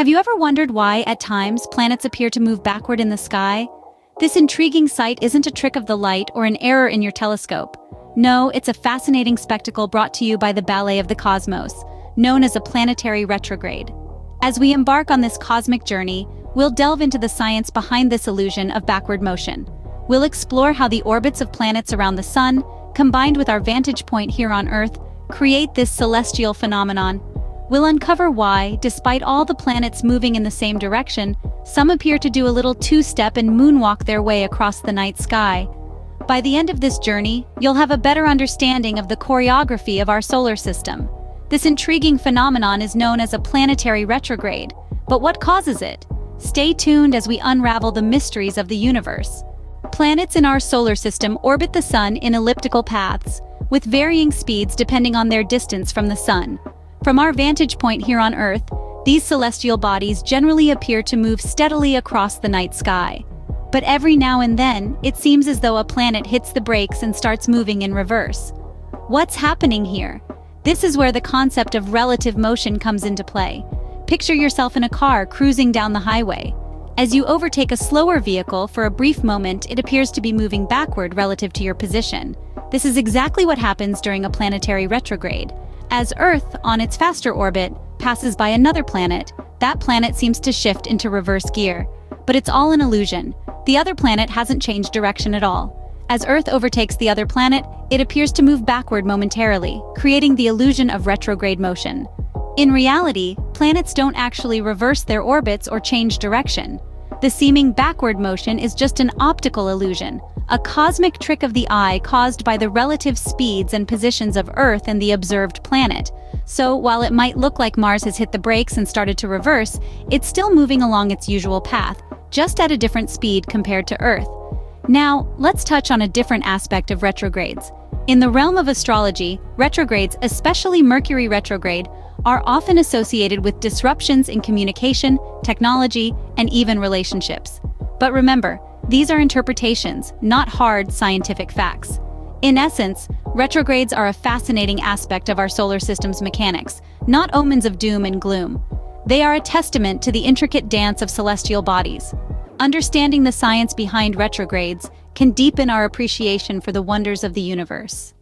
Have you ever wondered why, at times, planets appear to move backward in the sky? This intriguing sight isn't a trick of the light or an error in your telescope. No, it's a fascinating spectacle brought to you by the ballet of the cosmos, known as a planetary retrograde. As we embark on this cosmic journey, we'll delve into the science behind this illusion of backward motion. We'll explore how the orbits of planets around the Sun, combined with our vantage point here on Earth, create this celestial phenomenon. We'll uncover why, despite all the planets moving in the same direction, some appear to do a little two-step and moonwalk their way across the night sky. By the end of this journey, you'll have a better understanding of the choreography of our solar system. This intriguing phenomenon is known as a planetary retrograde. But what causes it? Stay tuned as we unravel the mysteries of the universe. Planets in our solar system orbit the Sun in elliptical paths, with varying speeds depending on their distance from the Sun. From our vantage point here on Earth, these celestial bodies generally appear to move steadily across the night sky. But every now and then, it seems as though a planet hits the brakes and starts moving in reverse. What's happening here? This is where the concept of relative motion comes into play. Picture yourself in a car cruising down the highway. As you overtake a slower vehicle for a brief moment, it appears to be moving backward relative to your position. This is exactly what happens during a planetary retrograde. As Earth, on its faster orbit, passes by another planet, that planet seems to shift into reverse gear. But it's all an illusion. The other planet hasn't changed direction at all. As Earth overtakes the other planet, it appears to move backward momentarily, creating the illusion of retrograde motion. In reality, planets don't actually reverse their orbits or change direction. The seeming backward motion is just an optical illusion, a cosmic trick of the eye caused by the relative speeds and positions of Earth and the observed planet. So, while it might look like Mars has hit the brakes and started to reverse, it's still moving along its usual path, just at a different speed compared to Earth. Now, let's touch on a different aspect of retrogrades. In the realm of astrology, retrogrades, especially Mercury retrograde, are often associated with disruptions in communication, technology, and even relationships. But remember, these are interpretations, not hard scientific facts. In essence, retrogrades are a fascinating aspect of our solar system's mechanics, not omens of doom and gloom. They are a testament to the intricate dance of celestial bodies. Understanding the science behind retrogrades can deepen our appreciation for the wonders of the universe.